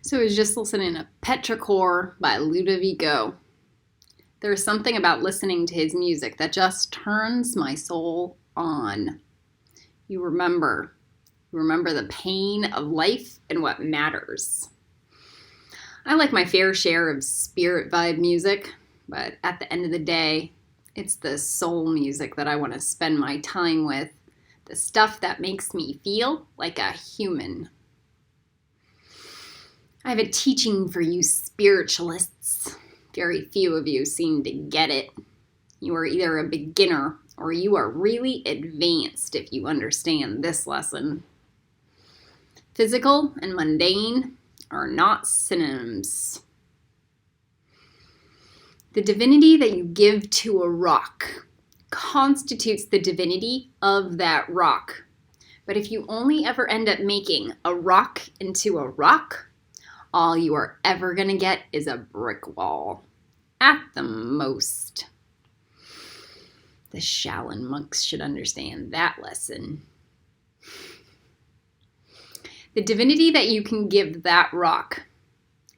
So I was just listening to Petrichor by Ludovico. There's something about listening to his music that just turns my soul on. You remember the pain of life and what matters. I like my fair share of spirit vibe music, but at the end of the day, it's the soul music that I want to spend my time with, the stuff that makes me feel like a human. I have a teaching for you spiritualists. Very few of you seem to get it. You are either a beginner or you are really advanced if you understand this lesson. Physical and mundane are not synonyms. The divinity that you give to a rock constitutes the divinity of that rock. But if you only ever end up making a rock into a rock, all you are ever going to get is a brick wall. At the most. The Shaolin monks should understand that lesson. The divinity that you can give that rock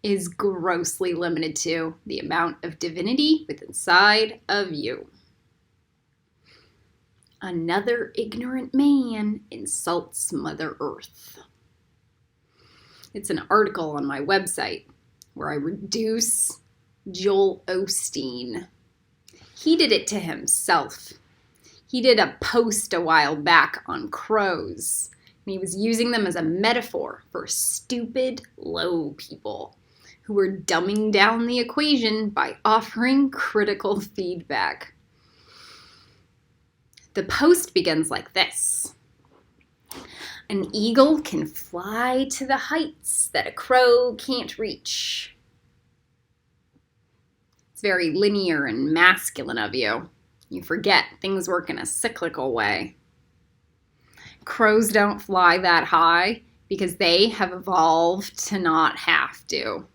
is grossly limited to the amount of divinity within inside of you. Another ignorant man insults Mother Earth. It's an article on my website where I reduce Joel Osteen. He did it to himself. He did a post a while back on crows, and he was using them as a metaphor for stupid, low people who were dumbing down the equation by offering critical feedback. The post begins like this. An eagle can fly to the heights that a crow can't reach. It's very linear and masculine of you. You forget things work in a cyclical way. Crows don't fly that high because they have evolved to not have to.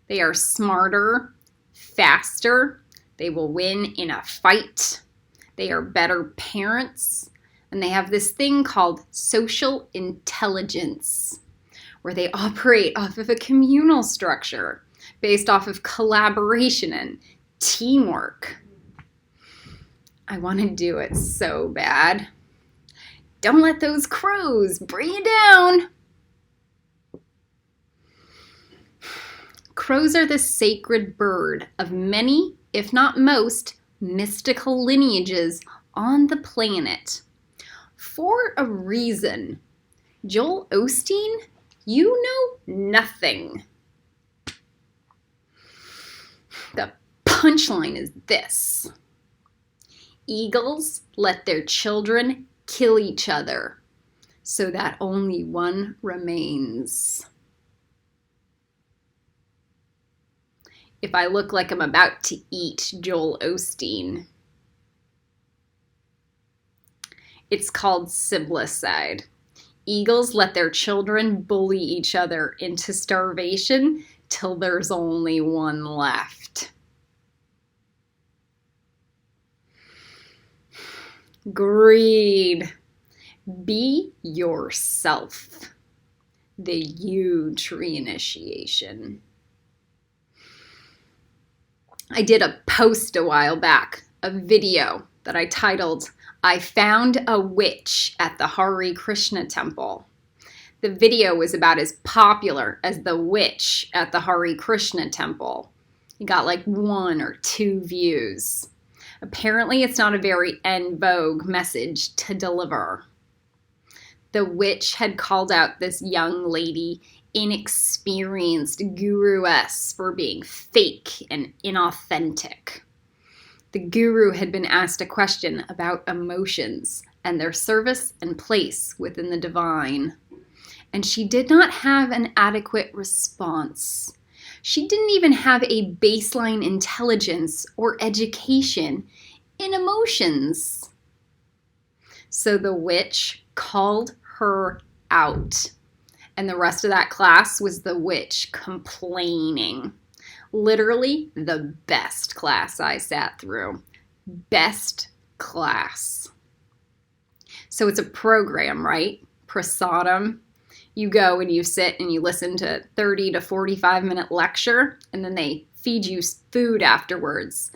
They are smarter, faster. They will win in a fight. They are better parents. And they have this thing called social intelligence, where they operate off of a communal structure based off of collaboration and teamwork. I want to do it so bad. Don't let those crows bring you down. Crows are the sacred bird of many, if not most, mystical lineages on the planet. For a reason. Joel Osteen, you know nothing. The punchline is this. Eagles let their children kill each other so that only one remains. If I look like I'm about to eat Joel Osteen, it's called siblicide. Eagles let their children bully each other into starvation till there's only one left. Greed. Be yourself. The huge reinitiation. I did a post a while back, a video that I titled, I found a witch at the Hare Krishna temple. The video was about as popular as the witch at the Hare Krishna temple. It got like 1 or 2 views. Apparently it's not a very en vogue message to deliver. The witch had called out this young lady, inexperienced guru-esque, for being fake and inauthentic. The guru had been asked a question about emotions and their service and place within the divine, and she did not have an adequate response. She didn't even have a baseline intelligence or education in emotions. So the witch called her out, and the rest of that class was the witch complaining. Literally the best class I sat through. Best class. So it's a program, right? Prasadam. You go and you sit and you listen to 30 to 45-minute lecture, and then they feed you food afterwards.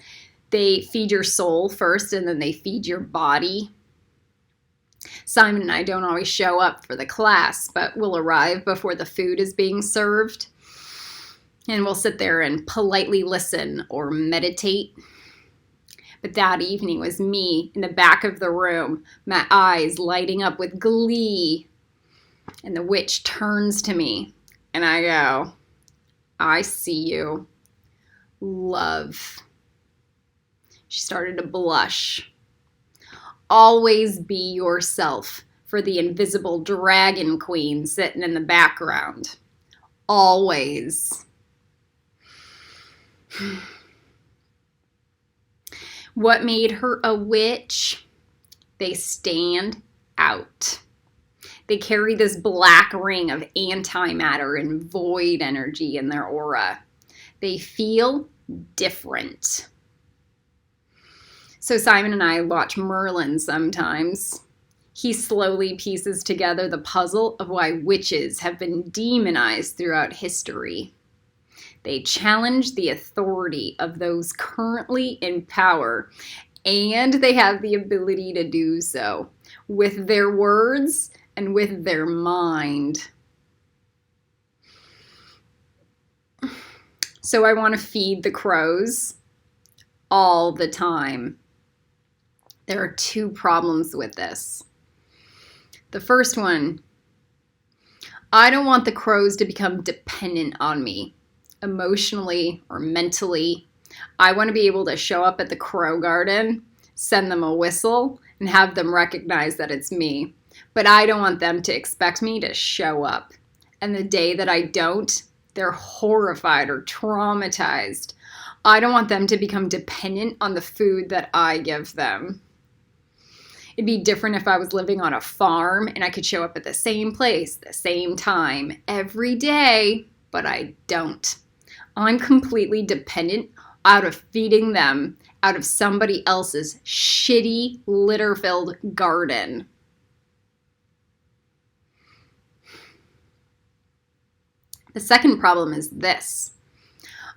They feed your soul first, and then they feed your body. Simon and I don't always show up for the class, but we'll arrive before the food is being served. And we'll sit there and politely listen or meditate. But that evening was me in the back of the room, my eyes lighting up with glee. And the witch turns to me and I go, I see you. Love. She started to blush. Always be yourself for the invisible dragon queen sitting in the background. Always. What made her a witch? They stand out. They carry this black ring of antimatter and void energy in their aura. They feel different. So Simon and I watch Merlin sometimes. He slowly pieces together the puzzle of why witches have been demonized throughout history. They challenge the authority of those currently in power, and they have the ability to do so with their words and with their mind. So I want to feed the crows all the time. There are two problems with this. The first one, I don't want the crows to become dependent on me, emotionally or mentally. I want to be able to show up at the crow garden, send them a whistle, and have them recognize that it's me. But I don't want them to expect me to show up. And the day that I don't, they're horrified or traumatized. I don't want them to become dependent on the food that I give them. It'd be different if I was living on a farm and I could show up at the same place, the same time, every day, but I don't. I'm completely dependent out of feeding them out of somebody else's shitty, litter-filled garden. The second problem is this.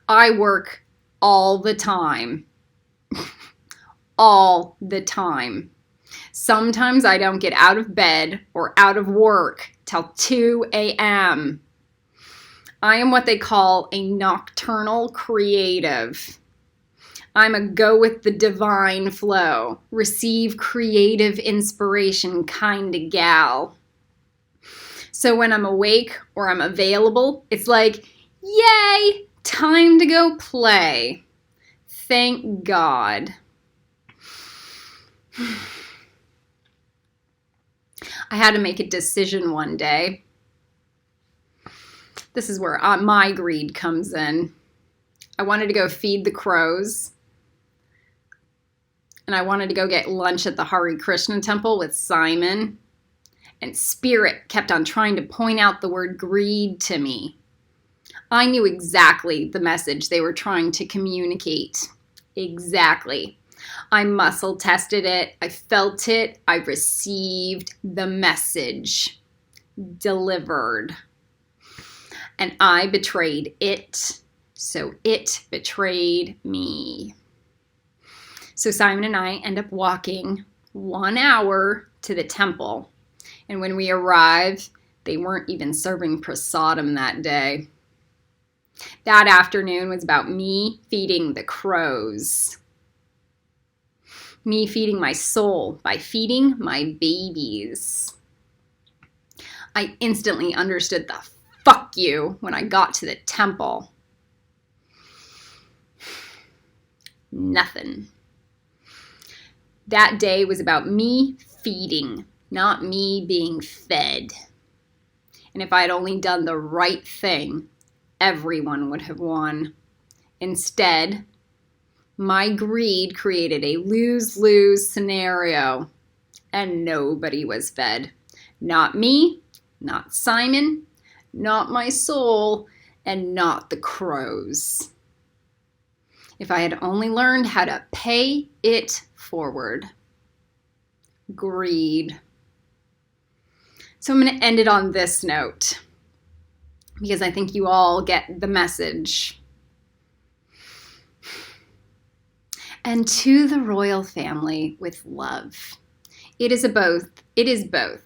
I work all the time. All the time. Sometimes I don't get out of bed or out of work till 2 a.m. I am what they call a nocturnal creative. I'm a go with the divine flow, receive creative inspiration kind of gal. So when I'm awake or I'm available, it's like, yay, time to go play. Thank God. I had to make a decision one day. This is where my greed comes in. I wanted to go feed the crows. And I wanted to go get lunch at the Hare Krishna temple with Simon. And Spirit kept on trying to point out the word greed to me. I knew exactly the message they were trying to communicate. Exactly. I muscle tested it. I felt it. I received the message. Delivered. And I betrayed it. So it betrayed me. So Simon and I end up walking 1 hour to the temple. And when we arrive, they weren't even serving prasadam that day. That afternoon was about me feeding the crows. Me feeding my soul by feeding my babies. I instantly understood the fuck you when I got to the temple. Nothing. That day was about me feeding, not me being fed. And if I had only done the right thing, everyone would have won. Instead, my greed created a lose-lose scenario, and nobody was fed. Not me, not Simon, not my soul, and not the crows. If I had only learned how to pay it forward. Greed. So I'm going to end it on this note because I think you all get the message. And to the royal family with love. It is both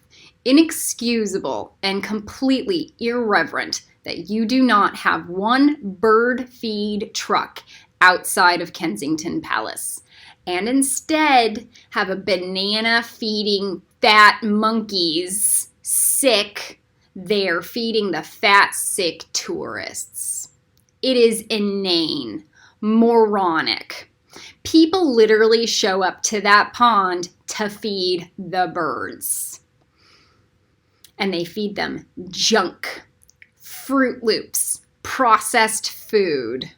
inexcusable and completely irreverent that you do not have one bird feed truck outside of Kensington Palace and instead have a banana feeding fat monkeys sick there feeding the fat sick tourists. It is inane, moronic. People literally show up to that pond to feed the birds. And they feed them junk, Fruit Loops, processed food.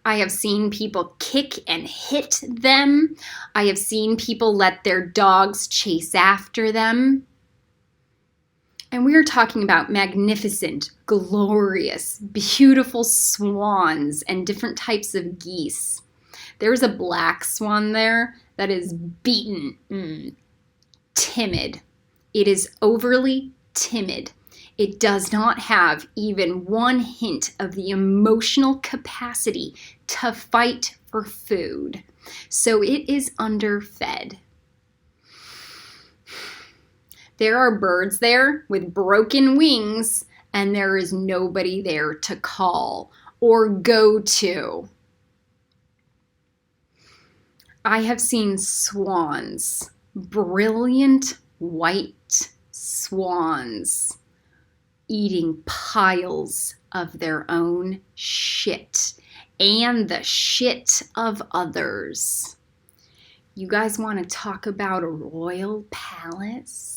I have seen people kick and hit them. I have seen people let their dogs chase after them. And we are talking about magnificent, glorious, beautiful swans and different types of geese. There's a black swan there that is beaten, timid. It is overly timid. It does not have even one hint of the emotional capacity to fight for food. So it is underfed. There are birds there with broken wings, and there is nobody there to call or go to. I have seen swans, brilliant white swans, eating piles of their own shit and the shit of others. You guys want to talk about a royal palace?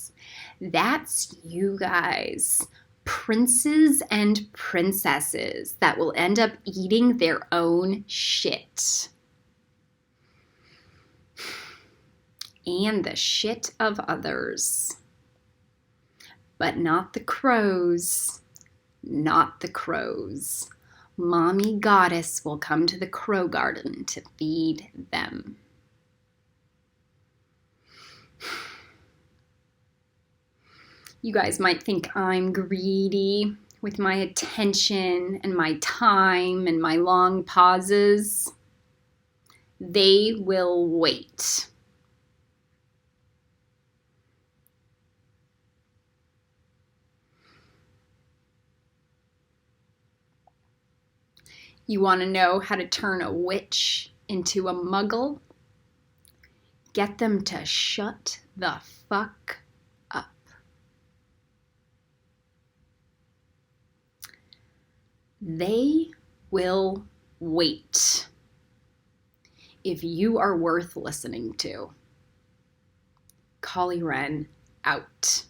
That's you guys, princes and princesses that will end up eating their own shit. And the shit of others. But not the crows, not the crows. Mommy Goddess will come to the crow garden to feed them. You guys might think I'm greedy with my attention and my time and my long pauses. They will wait. You want to know how to turn a witch into a muggle? Get them to shut the fuck up. They will wait. If you are worth listening to. Collie Wren out.